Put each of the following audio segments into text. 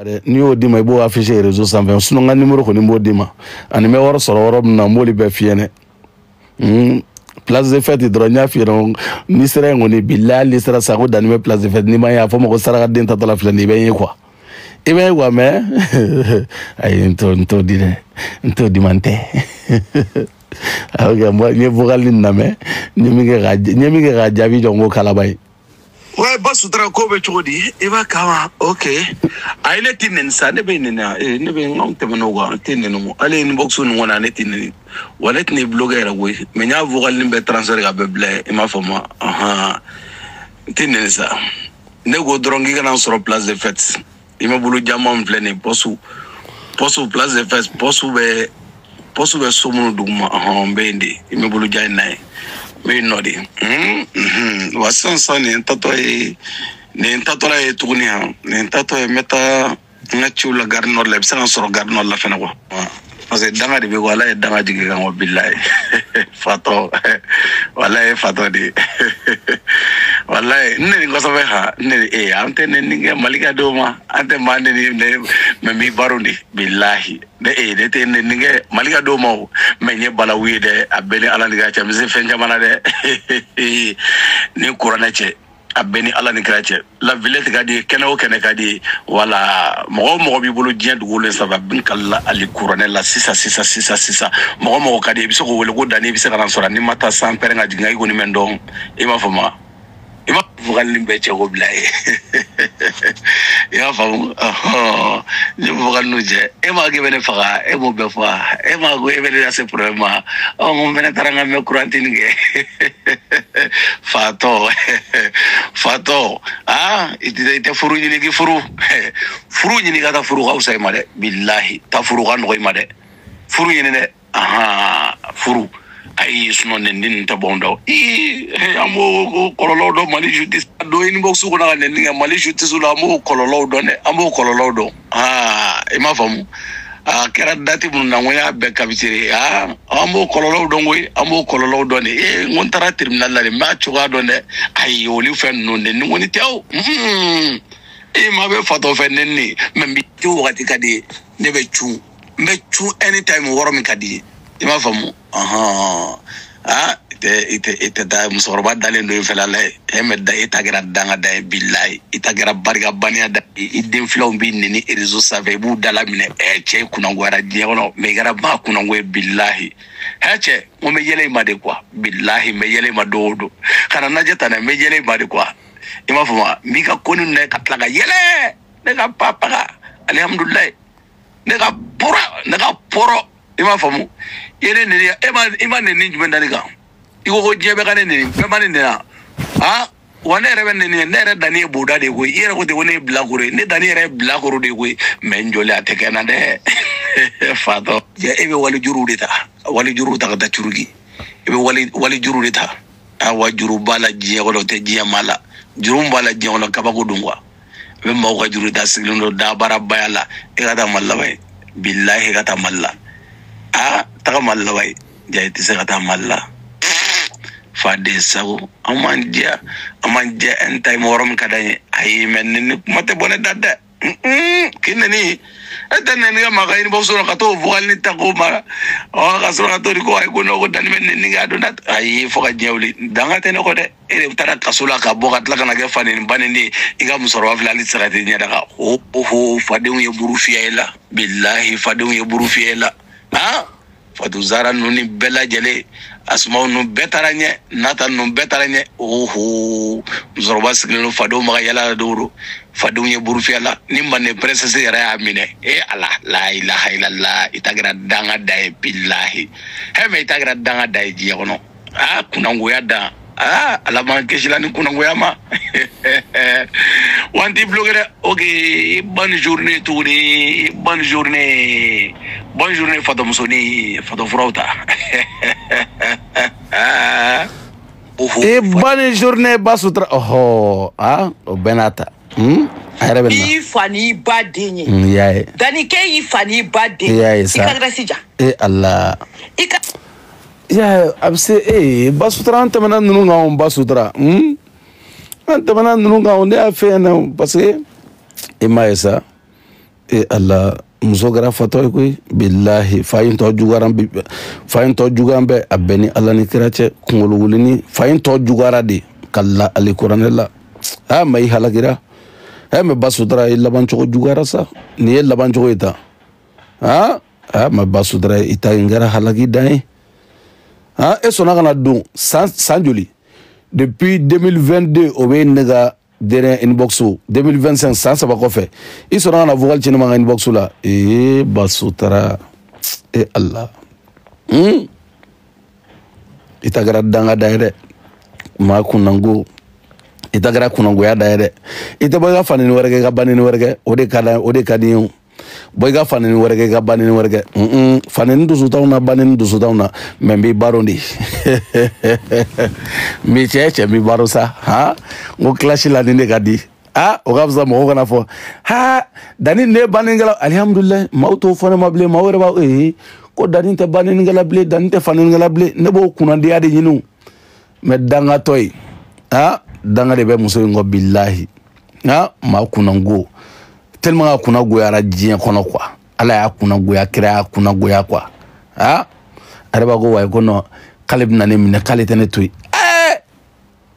Ni y'o d'i ma i b'o afficher réseau sanfɛ sinon n ka numéro kɔni b'o d'i ma ani n bɛ wari sɔrɔ yɔrɔ min na n b'olu bɛɛ f'i ɲɛna place de fête dɔrɔn n y'a f'i ɲɛna n'i sera yen kɔni bilahi n'i sera Sako Dani bɛ place de fête n'i ma ye a fɔ ma ko sarakaden tatɔla filɛ nin ye i bɛ n ye quoi i bɛ n ye quoi mais ayi n t'o di dɛ n t'o di man tɛ ok n ye vocal nin lamɛn n ye min kɛ k'a jaabi jɔ n ko kalaba ye. Ouais, Basutra Kobe Chodi, Eva Kama, okay. I let in and Sanabe, never long Temanoga, Tinino, Ali in Boxun, one and eighteen. Well, let me blogger away. Menya Vogalimbe transfer a beble, Emafoma, Tinensa. Nego drongigan answer plus the fets. Imabulu Jamon Plane, Posu plus the fets, Posu Sumu Duma, Bendi, Imabulu Janai. We nodi. Wasan sa ni tato e tuguni ha. Ni tato e meta ngachu la garnor la bisa soro garnor la fena ko. Parce danga di be wala e danga jigi kan billahi. Fato. Wala e fato di. Wala e ni ngoso be ha ni e ante ni nge malika do ma ante mande ni me mi barundi billahi. De te ni nge malika do ma me nye bala wi de abeli ala ni ga cha mi se fen jamana de ni kurana che abeni ala ni krache la villette gadi kene kadi wala mo bi bolo dien dugule sa va bin kala ali kurana la sisa mo kadi biso ko wele ko dani biso kana sora ni mata san perenga dinga ko ni mendong ima fama ima vogal limbe che ko blay ya fam ni vogal no je e ma ge bene faga e mo be fa e ma go e bene ase problema o mo bene taranga me kurantini ge fato ite furu ni ki furu ni kata furu hausa ma de billahi ta furu kan ko ma de furu ni de furu ay suno nen ta bondo amo kololo do mali justice do in box ko na nen mali justice la amo kololo do ne amo kololo do e ma famu kera dati mun na ngoya be kabitire amo kololo do ngoy amo kololo do ne ngon tara terminal la ma chuga do ne ay oli fen no ne ngoni tew ma be fato fen ni membi tu wakati kadi ne be chu anytime woro mi kadi ima famu ite da musoroba dalen do felala hemed da itagira danga da billahi itagira barga bania da idem flow bi ni réseau save bu dala mine che kuna ngwara diegono me gara ba kuna ngwe billahi heche mo me yele ma de quoi billahi me yele ma dodo kana najeta na me yele ma de quoi ima famu mi ka konu ne katlaga yele ne ka papa alhamdulillah ne ka poro ima famu yene ne ima ne ni jumenda ni ga iko ko jebe kan ne be man ne na wane rebe ne re dani buda de ko yere ko de woni blakure ne dani re blakuru de ko men jole ateke na de fato je ebe wali juru ta da churugi ebe wali juru de ta awa juru bala je ko te je mala juru bala je ko ka ba ko dungwa be ma ko juru da siglundo da bara bayala e ga malla bay billahi ga malla taka malla bay jay ti se ga malla fade sago amandia en tay morom kadanye ay men mate boné dadde kinani atane nga magay ni boso ka to vocal ni tako ma ka so ka to ko ay ko no ko dan men ni ga do nat ay fo ka jewli danga tane ko de e tara kasula ka bokat la kana ga fani baneni iga musoro wa flani tsakati nya daga ho fade ye buru fiela billahi fade ye buru fiela fadu zara nuni bela jele asma nu betaranye nata nu betaranye zoroba sigelo fado maga yala doro fado ye burfiala nimba ne princesse yara amine ala la ilaha illallah itagra danga dai billahi heme itagra danga dai jiyono kuna ngoya da ala man keshila ni kuna ngoya ma wanti blogger okay bonne journée tourné bonne journée Fado Musoni Fado Frauta bonne journée Basutra Benata Ifani badenye Dani ke ifani badenye Ikagrasija Allah abse Basutra ante mana nunga Basutra ante mana nunga on a fait parce que esa e Allah muso kɛra fatɔ ye koyi billahi fa in tɔ jugara bɛ a bɛn ni Allah ni kira cɛ kunkolo wulini fa in tɔ jugara de kala ali kuranɛ la ma i halakira mɛ ba sutura i laban cogo jugara sa ni ye laban cogo ye ta ma ba sutura i ta in kɛra halaki dan ye e sɔnna ka na don san joli depuis 2022 o bɛ ne ka dernier inbox 2025 san saba kɔfɛ i sɔnna ka na vocal ci ne ma ka inbox la ba sutura Allah i ta kɛra danga da ye dɛ maa kunnango i ta kɛra kunnangoya da ye dɛ i tɛ bɔ i ka fanini wɛrɛ kɛ i ka banini wɛrɛ kɛ o de ka di ye o bɔ i ka fanini wɛrɛ kɛ i ka banini wɛrɛ kɛ fanini dusu t'anw na banini dusu t'anw na mɛ n b'i baro de n b'i cɛ n b'i baro sa n ko kilasi la nin de ka di o ka fisa mɔgɔw kana fɔ Dani ne ye baninikɛla alihamudulilayi maaw t'o fɔ ne ma bilen maaw yɛrɛ b'a ko Dani tɛ baninikɛla bilen Dani tɛ faninikɛla bilen ne b'o kunnadiya de ɲini mɛ dangatɔ ye danga de bɛ muso in kɔ bilahi maa kunnango tellement a kunna goyara diɲɛ kɔnɔ quoi ala y'a kunna goya kira y'a kunna goya quoi a yɛrɛ b'a ko wayi ko non k'ale bɛna ne minɛ k'ale tɛ ne to yen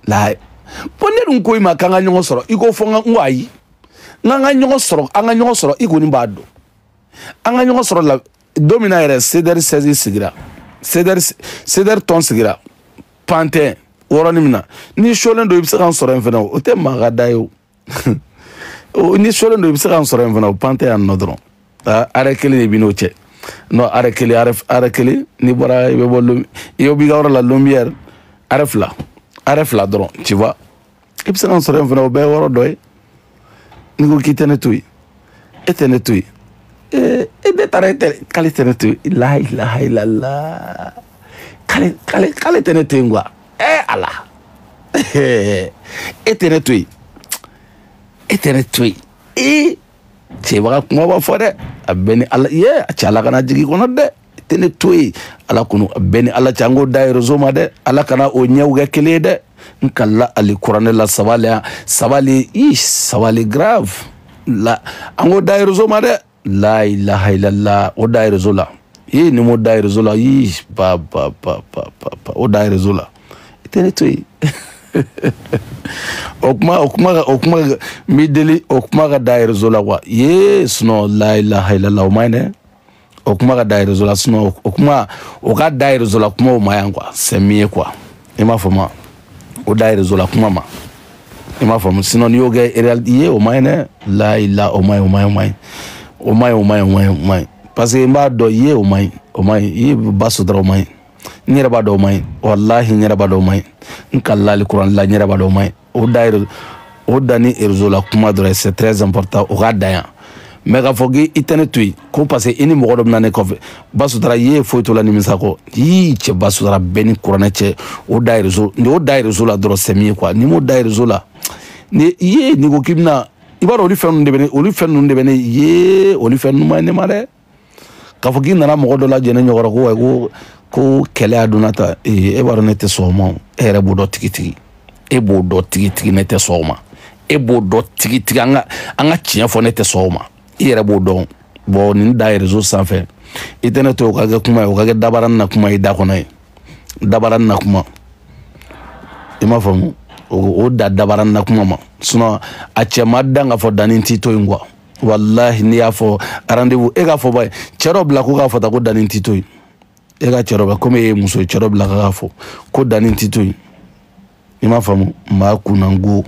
la bon ne dun ko i ma k'an ka ɲɔgɔn sɔrɔ i ko fɔ n ko ayi n'an ka ɲɔgɔn sɔrɔ an ka ɲɔgɔn sɔrɔ i kɔni b'a dɔn an ka ɲɔgɔn sɔrɔ la don min na yɛrɛ CDR 16 sigira CDR tɔn sigira Pantin wɔɔrɔnin min na ni solen don i bɛ se k'an sɔrɔ yen fana o tɛ maa ka da ye o ni solen don i bɛ se k'an sɔrɔ yen fana o Pantin yan nɔ dɔrɔn arrêt kelen de b'i n'o cɛ non arrêt kelen n'i bɔra i bɛ bɔ i b'i ka yɔrɔ la Lumière arrêt fila dɔrɔn tu vois i bɛ se k'an sɔrɔ yen fana o bɛɛ ye yɔrɔ dɔ ye n'i ko k'i tɛ ne to yen e tɛ ne to yen e de taara k'ale tɛ ne to yen la ilaha illallah k'ale tɛ ne to yen quoi ala e tɛ ne to yen cɛbaga kuma b'a fɔ dɛ a bɛ ni ala a cɛ ala kana jigin kɔnɔ dɛ e tɛ ne to yen ala kɔnɔ a bɛ ni ala cɛ an k'o da réseau ma dɛ ala kana o ɲɛw kɛ kelen ye dɛ n kala ali kuranɛ la sabali grave la an k'o da réseau ma dɛ la ilaha illallah o da réseau la ni mo da réseau la ba o da réseau la e tɛ ne to yen o kuma mi deli o kuma ka da réseau la quoi sinon la ilaha illallah o maɲi dɛ o kuma ka da réseau la sinon o ka da réseau la kuma o maɲi quoi c'est mieux quoi i m'a faamu o da réseau la kuma ma i m'a faamu sinon n'i y'o kɛ réalité o maɲi dɛ la ilaha o maɲi parce que n b'a dɔn o maɲi ba sutura o maɲi n yɛrɛ b'a dɔn o maɲi wallahi n yɛrɛ b'a dɔn o maɲi n kala ali kuran la n yɛrɛ b'a dɔn o maɲi o da ni réseau la kuma dɔrɔn c'est très important o ka dan yan mais k'a fɔ k'i tɛ ne to yen ko parce que i ni mɔgɔ dɔ bɛ na ne kɔfɛ ba sutura ye foyi t'o la nimisa kɔ cɛ ba sutura bɛɛ ni kuranɛ cɛ o da réseau la dɔrɔn c'est mieux quoi ni m'o da réseau la n'i ko k'i bɛna i b'a dɔn olu fɛn ninnu de bɛ ne olu fɛn ninnu ma ɲi ne ma dɛ k'a fɔ k'i nana mɔgɔ dɔ lajɛ ne ɲɔgɔn ko ko kɛlɛ y'a donna ta e b'a dɔn ne tɛ sɔn o ma e yɛrɛ b'o dɔn tigitigi e b'o dɔn tigitigi ne tɛ sɔn o ma e b'o dɔn tigitigi an ka tiɲɛ fɔ ne tɛ sɔn o ma i yɛrɛ b'o dɔn bon nin da réseau sanfɛ i tɛ ne to o ka kɛ kuma ye o ka kɛ dabaranin na kuma i da kɔnɔ ye dabaranin na kuma i m'a faamu o da dabaranin na kuma ma sinon a cɛ ma dan k'a fɔ Dani t'i to yen quoi wallahi n'i y'a fɔ rendez-vous e k'a fɔ ba ye cɛ dɔ bila ko k'a fɔ ta ko Dani t'i to yen e ka cɛ dɔ bɛ komi e ye muso ye cɛ dɔ bila k'a fɔ ko Dani t'i to yen i m'a faamu maa kunnango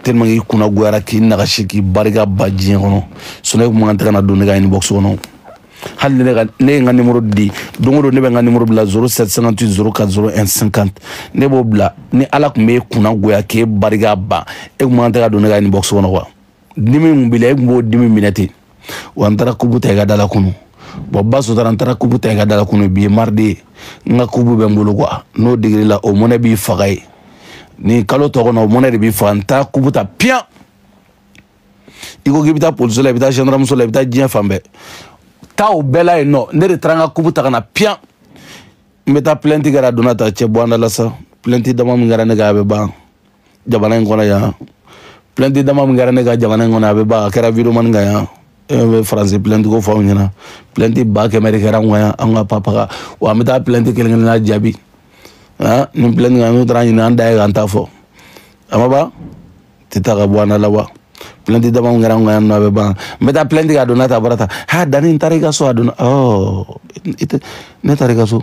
tellement k'i kunna goyara k'i nagasi k'i barika ba diɲɛ kɔnɔ sinon e kun man kan tɛ ka na don ne ka inbox kɔnɔ hali ne ye n ka numéro di don o don ne bɛ n ka numéro bila 0758 04 01 50 ne b'o bila ni ala tun b'e kunna goya k'e barika ban e kun man kan tɛ ka don ne ka inbox kɔnɔ quoi dimi mun b'i la e kun b'o dimi minɛ ten wa n taara kubu ta i ka da la kunu bon ba sutura n taara kubu ta i ka da la kunu bi ye mardi ye n ka kubu bɛ n bolo quoi n'o digiri la o mɔnɛ b'i faga ye ni kalo tɔ kɔnɔ o mɔnɛ de b'i faga n taara kubu ta piyan i ko k'i bɛ taa poliso la i bɛ taa gendarmeso la i bɛ taa diɲɛ fan bɛɛ taa o bɛɛ la yen nɔ ne de taara n ka kubu ta ka na piyan n bɛ taa plainte kɛra donna ta cɛ bɔ an da la sa plainte dama min kɛra ne kan a bɛ ban jamana in kɔnɔ yan plainte dama min kɛra ne ka jamana in kɔnɔ a bɛ ban a kɛra vidéoman kan yan français plainte ko faw ñana plainte ba ke mari kera ngoya anga papa wa amita plainte kelen na jabi ha ni plainte ngam dra ni anda e ganta fo amaba tita ga bwana lawa plainte dama ngara ngoya no be ba meta plainte ga donata barata ha dani ntarika so aduna oh ite ne tarika so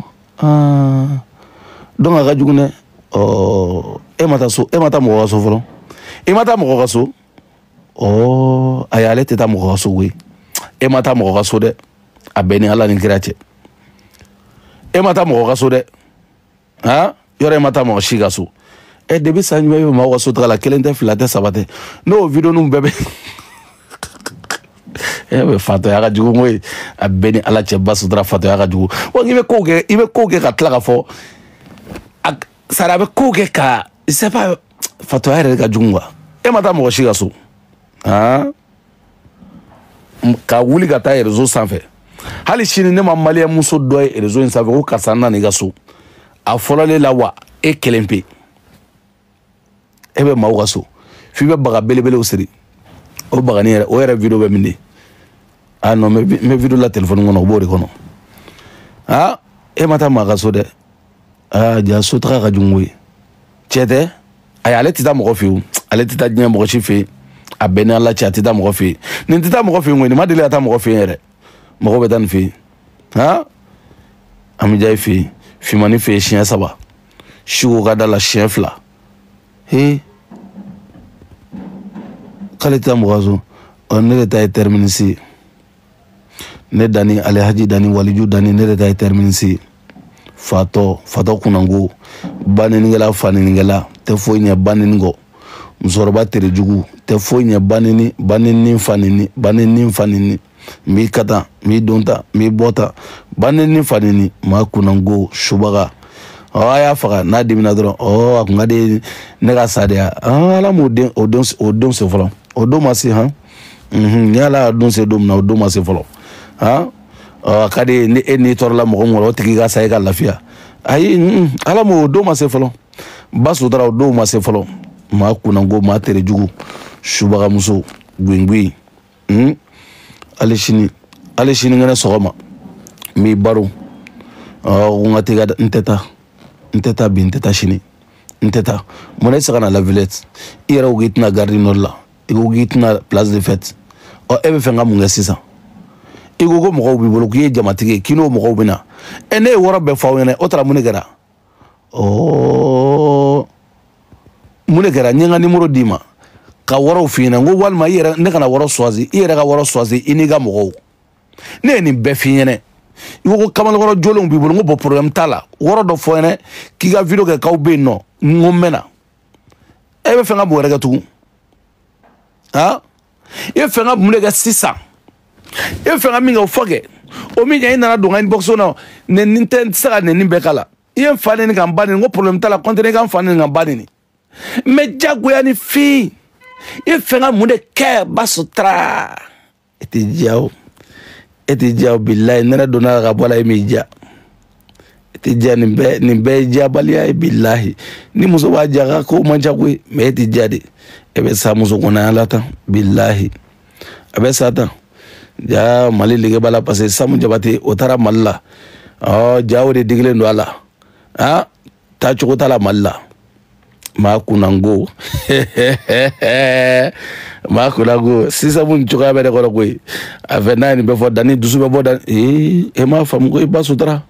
donc aga jugune oh e mata mo so folo e mata mo ko so oh ayale teta mo ko so we e mata mo ko so de abeni ala ni kirache e mata mo ko so de ha yore mata mo shiga so e debi sanwe mo ko so tra la kelente filate sabate no video num bebe e fato ya ga jugu moy abeni ala che basu tra fato ya ga jugu wo ibe koge ka tla ka fo sarabe koge ka c'est pas fato ya ga jugu e mata mo shiga so ha ka wuli ka taa réseau sanfɛ hali sini ne ma malien muso dɔ ye réseau in sanfɛ ko karisa nana i ka so a fɔlɔlen la wa e kelen pe e bɛ maaw ka so f'i bɛ baga belebelew siri o bagani yɛrɛ o yɛrɛ video bɛ min de ah non mais video la téléphone kɔnɔ o b'o de kɔnɔ ah e ma taa maa ka so dɛ ah ja so taga ka jugu ye tiɲɛ tɛ ayi ale tɛ taa mɔgɔ fɛ yen ale tɛ taa diɲɛ mɔgɔ si fɛ yen a bɛn ni ala cɛ a tɛ taa mɔgɔ fɛ yen nin tɛ taa mɔgɔ fɛ yen koyi nin ma deli ka taa mɔgɔ fɛ yen yɛrɛ mɔgɔ bɛ taa nin fɛ yen han Amidiaye fɛ yen Fimani fɛ yen siɲɛ 3 Chico ka da la siɲɛ 2 he k'ale tɛ taa mɔgɔ so ne de ta ye terminisi ne Dani Alhaji Dani Waliju Dani ne de ta ye terminisi fatɔ kunango baninikɛla faninikɛla tɛ foyi ɲɛ banini kɔ musokɔrɔba tere jugu tɛ foyi ɲɛ banini fanini mi kata mi donta mi bɔta banini fanini ma kunango subaga a y'a faga n'a dimina dɔrɔn a kun ka di ne ka sa de ala m'o don se fɔlɔ o don ma se han ni ala y'a don se don min na o don ma se fɔlɔ han ka di ni e n'i tɔɔrɔla mɔgɔ min kɔrɔ o tigi ka sa e ka lafiya ayi ala m'o don ma se fɔlɔ ba sutura o don ma se fɔlɔ ma kunango ma tere jugu subaga muso gwingwi ale sini ngene sɔgɔma mi baro nga tega nteta bi nteta sini nteta mona isa kana la Villette i yɛrɛ ko k'i tɛna Gare du Nord la i ko k'i tɛna Place des Fêtes e bɛ fɛ ka mun kɛ sisan i ko mɔgɔw b'i bolo k'i ye jamatigi ye k'i n'o mɔgɔw bɛ na ne ye wɔɔrɔ bɛɛ fɔ aw ɲɛna o taara mun de kɛra mun de kɛra n ye n ka numéro d'i ma ka wɔɔrɔw f'i ɲɛna n ko walima i yɛrɛ ne kana wɔɔrɔ choisi i yɛrɛ ka wɔɔrɔ choisi i n'i ka mɔgɔw ne ye nin bɛɛ f'i ɲɛna i ko kamalenkɔrɔ jolenw b'i bolo n ko bon problème t'a la wɔɔrɔ dɔ fɔ ɲɛna k'i ka video kɛ k'aw bɛ yen nɔ n ko n mɛnna e bɛ fɛ ka mun wɛrɛ kɛ tugun i bɛ fɛ ka mun de kɛ sisan i bɛ fɛ ka min kɛ o fɔ kɛ o min kɛ i nana don n ka inbox na nin tɛ se ka nin bɛɛ k'a la i ye n fa neni ka n ba neni n ko problème t'a la continuer i ka n fa neni ka n ba neni mais jagoya ni fi i fɛ ka mun de kɛ ba sutura e tɛ diya o bilayi ne yɛrɛ donna ka bɔ la e m'i diya e tɛ diya nin bɛɛ ye diyabaliya ye bilahi ni muso b'a diya ka ko man ca koyi mais e tɛ diya de e bɛ sa muso kɔnɔya la tan bilahi a bɛ sa tan ja Mali lege b'a la parce que Samu Jabate o taara Mali la ja o de digilen don a la taa cogo t'a la Mali la ma kunango sisan mun cogoya bɛ ne kɔrɔ koyi a fɛ n'a ye nin bɛɛ fɔ Dani dusu bɛ bɔ Dani e m'a faamu ko i ba sutura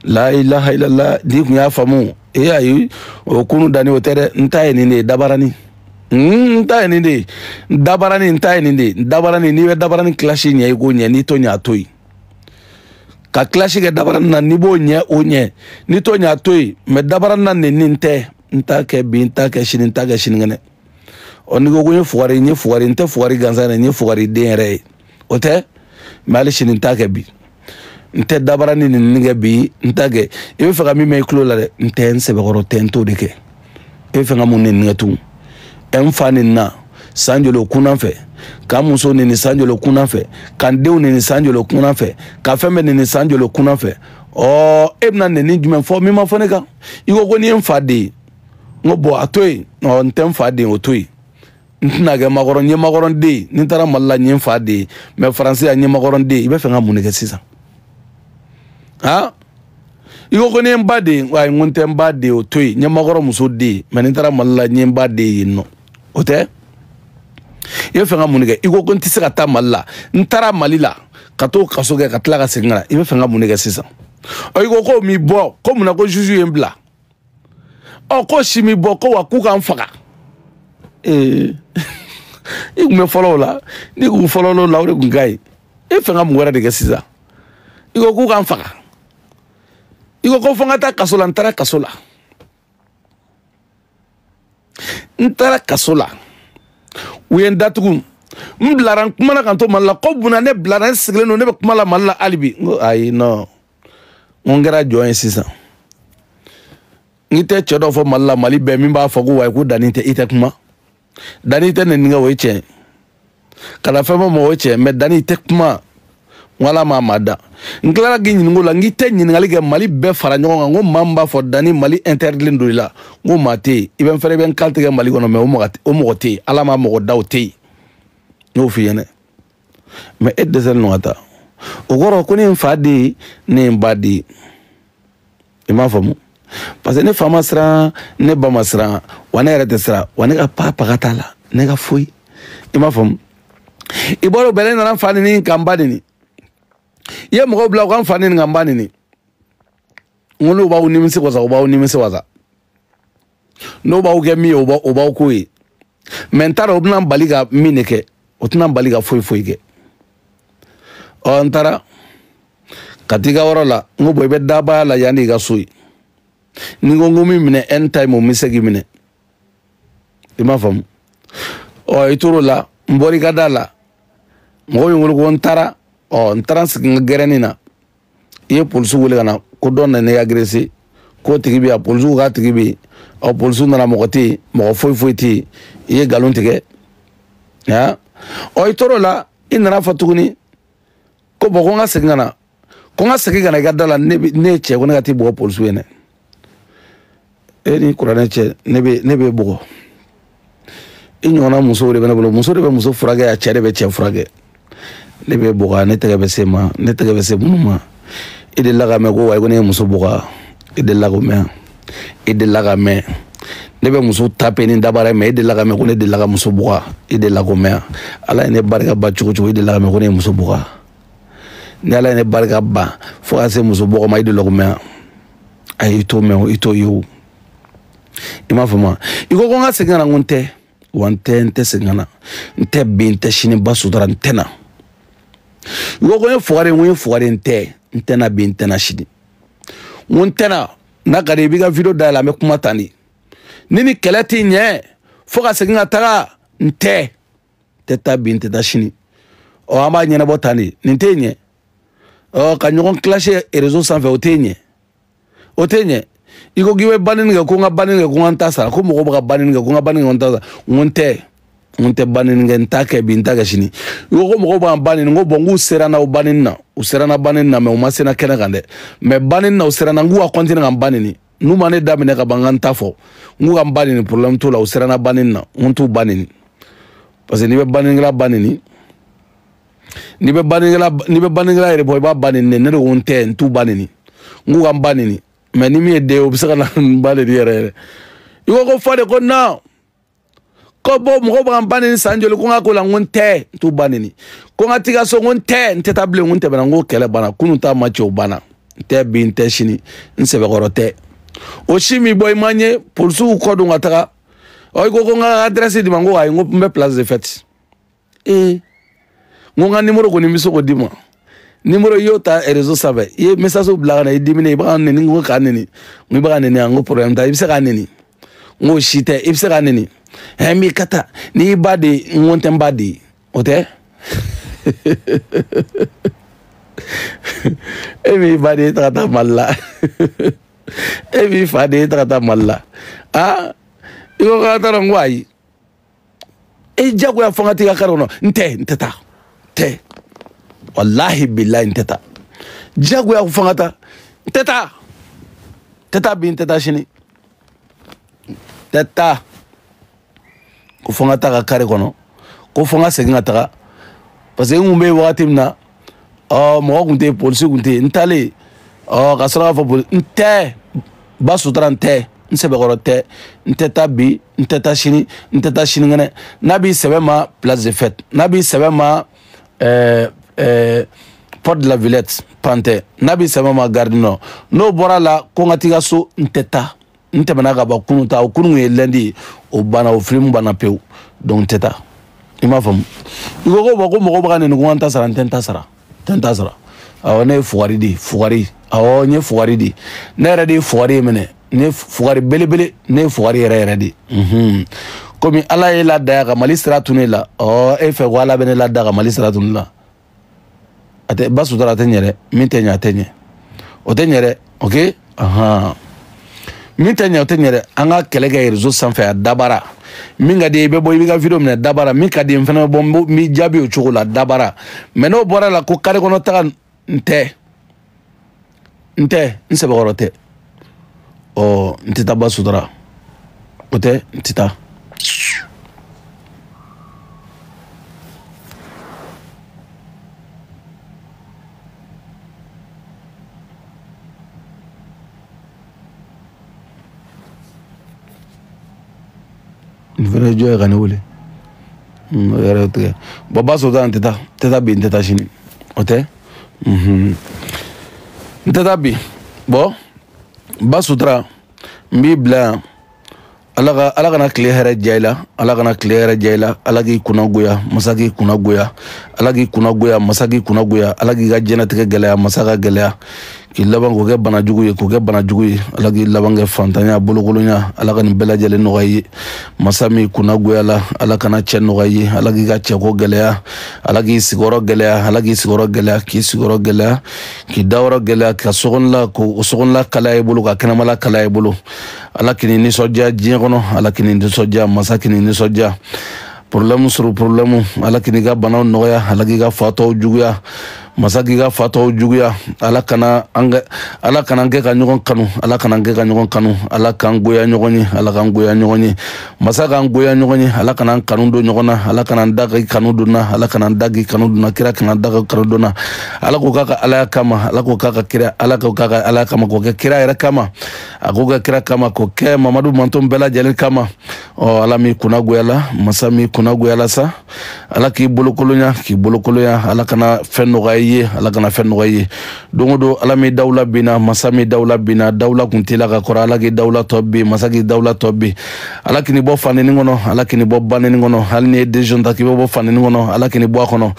la ilaha illallah n'i kun y'a faamu ayi o kunu Dani o tɛ dɛ n ta ye nin de ye dabarani n ta ye nin de ye dabarani n ta ye nin de ye dabarani n'i bɛ dabarani kilasi ɲɛ i k'o ɲɛ n'i to ɲɛ a to yen ka kilasi kɛ dabarani na n'i b'o ɲɛ o ɲɛ n'i to ɲɛ a to yen mais dabarani na nin n tɛ n t'a kɛ bi n t'a kɛ sini n t'a kɛ sinikɛnɛ n'i ko n ye fugari n tɛ fugari gansan na n ye fugari den yɛrɛ ye o tɛ mais hali sini n t'a kɛ bi n tɛ dabarani nin kɛ bi n t'a kɛ i bɛ fɛ ka min mɛn i tulo la dɛ n tɛ n sɛbɛkɔrɔ tɛ n t'o de kɛ i bɛ fɛ ka mun nin kɛ tugun n fa nin na san joli o kunna fɛ ka muso nin san joli o kunna fɛ ka n denw nin san joli o kunna fɛ ka fɛn bɛɛ nin san joli o kunna fɛ e bɛna nin jumɛn fɔ min ma fɔ ne kan i ko ni ye n fa den ye n ko bɔn a to yen n tɛ n fa den o to yen ntina ga magoron nye magoron de ni tara malla nye fa de mais français ya nye magoron de ibe fenga munike sisa ha iko ko ne mbade wa ngunte mbade o toy nye magoron muso de mais ni tara malla nye mbade yinno ote ibe fenga munike iko ko ntisi ka ta malla ntara malila kato kasoge katla ka singana ibe fenga munike sisa o iko ko mi bo ko muna ko juju yembla o ko shimi bo ko wa ku kan faga iku me follow la ni ku follow lo la o ku gai e fenga mu wara de ke sisa iko ku kan faga iko ko fanga ta kasola ntara kasola uyenda tugun mblaran kuma na kanto malla ko buna ne blaran sigle no ne be kuma la malla alibi ay no ngera join sisa ngite chodo fo malla mali be min ba fogu way ku danite ite kuma danite ne nga weche kala fama mo weche me danite kuma wala mamada nglara ginyi ngola ngite nyi ngali ge mali be fara nyonga ngo mamba fo dani mali interdit ndulila ngo mate iben fere ben kalte ge mali kono me o mo te ala ma mo dawte no fiyene me edde sel no ata o goro ko ni fadi ne mbadi ima famu parce que ne fama sra ne ba masra wana rete sra wana ka papa katala ne ka foi ima famu iboro bele na fani ni kambani ni ye mo bla ko fani ni ngambani ni ngolo ba unimisi waza no ba ugemi o ba ko yi mentara obna baliga mineke otuna baliga foi ge on tara katika worola ngobo be daba la yani ga sui ningo ngumi mine en time o misegi mine imafam o ituro la mbori kadala ngoy ngol ko ntara o ntara sing gerenina ye pulsu wole kana ko don ne agresi ko tigibi a pulsu ga tigibi o pulsu na mokoti mo foi ti ye galon tige ya o ituro la inara fatuguni ko bogo nga segana ko nga segana gadala ne che ko ngati bo pulsu ene eni kurane che nebe bogo inyona muso re bana bolo muso re be muso frage ya chere be che frage nebe boga ne tege be sema ne tege be semunuma ide laga me ko way ko ne muso boga ide lago me ide laga me nebe muso tape ni dabara me ide laga me ko ne de laga muso boga ide lago me ala ne barka ba chuchu ide laga me ko ne muso boga ni ala ne barka ba fo ase muso boga ma ide lago me ay to me ito yo ima fama iko ko nga segana ngunte wante nte segana nte binte shini basudara ntena iko ko ne fuare ntena binte na shidi nguntena na kare biga video dala me kuma tani nini kelati nye foka segana taga nte teta binte da shini o amba nyena botani nte nye o kanyon clashe réseau sans fait otenye iko giwe banin ga kunga ntasa ko mo ga banin ga kunga banin ntasa ngunte banin ga ntake binta ga shini iko ko mo ba banin ngo bongu serana o banin na me o masena kena gande me banin na o serana ngu a continue ga banin nu mane da mine ga banganta fo ngu ga banin problem to la o serana banin na nguntu banin parce que ni be banin la ere boy ba banin ne ne ngunte ntu banin ngu ga banin mais ni mi de obsaka na mbale diere iko ko fade ko na ko bo mo ba mbane sanjolo ko ngako la ngonte tu banini ko ngatiga so ngonte ntetable ngonte bana ngo kele bana kunu ta macho bana te binte shini nsebe gorote o shimi boy manye pour su ko do ngata o ko nga adresse di mango ay ngo mbe place de fête ngo nga numéro ko ni miso ko dima numéro yota réseau sabe ye message blaga na idimine ba neni ngo kaneni ngo ba neni ngo problème ta ibse kaneni ngo shite ibse kaneni mi kata ni badi ngonte mbadi ote mi badi trata malla mi fadi trata malla iko kata ngwai jago ya fangati ka karono nteta te wallahi billahi nteta jago ya kufangata teta bin teta shini teta ko fonga taga kare kono ko fonga seginga taga parce que ngumbe wakati mna mo kunte police kunte ntale ka sara fa police nte ba sutra nte nsebe gorote nte tabi nte tashini ngene nabi sebema place de fête nabi sebema porte de la Villette Pante nabi sebema gardino no bora la ko ngatiga so nteta ntebana ga ba kunuta kunu yelendi o bana o film bana peu donc teta ima fam igogo bako moko baka ne ngwanta sara ntenta sara awone fuari awo nye fuari di ne redi fuari mene ne fuari belebele ne fuari redi komi ala ila daga malistra tunela e fe wala bene la daga malistra tunela ate basu dara tenyere mitenya tenye o tenyere okay mitenya o tenyere anga kelega rezo sanfa dabara minga de bebo ibiga video mena dabara mika de mfana bombo mi jabi o chokola dabara meno bora la ko kare kono taka nte nsebe gorote o ntita basudara ote ntita Vene joye gane wule yare ote baba sudara ntita bi ntita shini ote ntita bi bo basudara mbi bla ala kana kile hɛrɛ jaila ala kana kile hɛrɛ jaila ala k'i kunna goya masa k'i kunna goya ala k'i kunna goya masa k'i kunna goya ala k'i ka jɛnatigɛ gɛlɛya masa ka gɛlɛya k'i laban k'o kɛ banajugu ye ala k'i laban kɛ fantanya bolokolonya ala ka nin bɛɛ lajɛlen nɔgɔya ye masa min kunna goya la ala kana cɛ nɔgɔya ye ala k'i ka cɛko gɛlɛya ala k'i sigiyɔrɔ gɛlɛya k'i sigiyɔrɔ gɛlɛya k'i dayɔrɔ gɛlɛya ka sokɔnɔla kalaya i bolo ka kɛnɛmala kalaya i bolo ala k'i nisɔndiya diɲɛ kɔnɔ ala k'i nisɔndiya masa k'i nisɔndiya problème sur problème ala k'i ka banaw nɔgɔya ala k'i ka fatɔw juguya masa k'i ka fatɔw juguya ala kana kɛ ka ɲɔgɔn kanu ala k'an goya ɲɔgɔn ye masa k'an goya ɲɔgɔn ye ala kana kanu don ɲɔgɔn na ala kana da kanu don na ala kana da kanu don na kira kana da kanu don na ala ko k'a ka ala kama ala ko k'a ka kira ala ko k'a ka ala kama k'o kɛ kira yɛrɛ kama a ko kɛ kira kama k'o kɛ mamadu manton bɛɛ lajɛlen kama ala m'i kunna goya la masa m'i kunna goya la sa ala k'i bolokolonya ala kana fɛn nɔgɔya ala kana fɛn nɔgɔya ye don o don ala mi dawla bina masa mi dawla bina dawla kun tila ka kɔrɔ ala k'i dawla tɔ bi masa k'i dawla tɔ bi ala k'i bɔ fanini kɔnɔ ala k'i bɔ banini kɔnɔ hali ni ye decision ta k'i bɛ bɔ fanini kɔnɔ ala k'i bɔ a kɔnɔ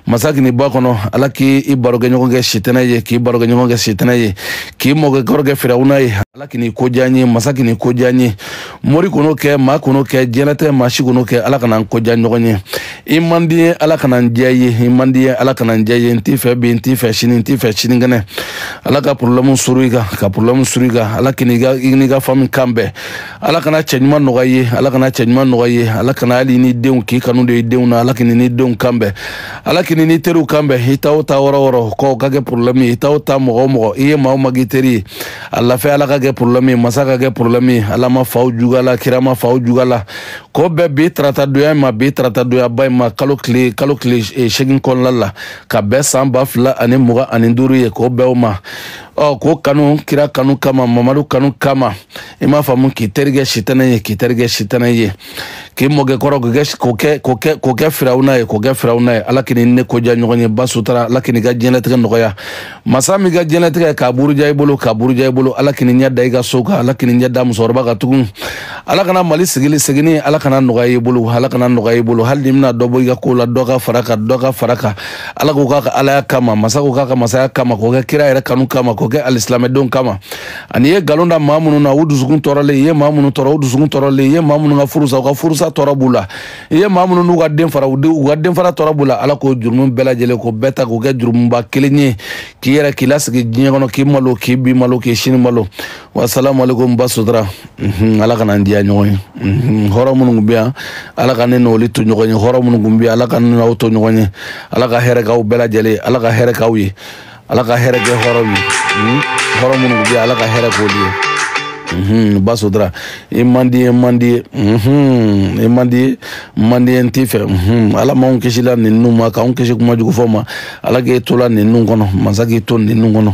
masa k'i bɔ a kɔnɔ ala k'i barokɛ ɲɔgɔn kɛ sitɛnɛ ye k'i mɔkɛ kɔrɔ kɛ firawuna ye ala k'i ko diya n ye masa k'i ko diya n ye mori kɔnɔ kɛ maa kɔnɔ kɛ diɲɛlatigɛ maa si kɔnɔ kɛ ala kana ko diya ɲɔgɔn ye i man di ye ala kana n diya ye ala kana n diya ye n t'i fɛ bi n t'i fɛ sini kɛnɛ ala ka problème suru i kan ala k'i ka fami kan bɛɛ ala kana cɛ ɲuman nɔgɔya ye ala kana hali ni denw k'i kanu de i denw na ala k'i ni denw kan bɛɛ ala k'i ni teriw kan bɛɛ i ta o ta wɔrɔ k'o ka kɛ problème ye i ta o ta mɔgɔ i ye maa o maa k'i teri ye a lafiya ala ka kɛ problème ye masa ka kɛ problème ye ala ma faw juga la kira ma faw juga la k'o bɛɛ bi tarata donya ma bi tarata donya ba ma kalo tile 8 kɔnɔna la ka bɛɛ san 2025 ye k'o bɛɛ o ma k'o kanu kira kanu kama mamadu kanu kama i m'a faamu k'i terikɛ sitana ye k'i mɔkɛ kɔrɔ k'o kɛ firawuna ye ala k'i ne ko diya ɲɔgɔn ye ba sutara ala k'i ka diɲɛlatigɛ nɔgɔya masa min ka diɲɛlatigɛ k'a buruja i bolo ala k'i ɲɛ da i ka so kan ala k'i ɲɛ da musokɔrɔba kan tugun ala kana mali segini ala kana nɔgɔya i bolo hali ni bɛna dɔ bɔ i ka ko la dɔ ka fara kan ala k'o k'a ka alaya kama masa k'o k'a ka masaya kama k'o kɛ kira yɛrɛ kanu kama k'o kɛ alisilamɛdenw kama ani ye nkalon da maa minnu na u dusukun tɔɔrɔlen i ye maa minnu tɔɔrɔ u dusukun tɔɔrɔlen i ye maa minnu ka furusa tɔɔrɔ b'u la i ye maa minnu n'u ka denfara tɔɔrɔ b'u la ala k'o jurumu bɛɛ lajɛlen k'o bɛɛ ta k'o kɛ jurumuba kelen ye k'i lasigi diɲɛ kɔnɔ k'i malo k'i bi malo k'i sini malo wasalamu alaikum ba sutura ala kana n diya ɲɔgɔn ye hɔrɔn minnu bɛ yan ala ka ne n'olu to ɲɔgɔn ye hɔrɔn minnu bɛ yan ala ka ne n'aw to ɲɔgɔn ye ala ka hɛrɛ k'aw bɛɛ lajɛlen ala ka hɛrɛ k'aw ye ala ka hɛrɛ kɛ hɔrɔn ye hɔrɔn minnu bɛ yan ala ka hɛrɛ k'olu ye Basodra imandi ntife ala ma kisi la ninnu ma ka kisi kuma jugu fɔ ma ala k'e to la ninnu kɔnɔ masa k'e to ninnu kɔnɔ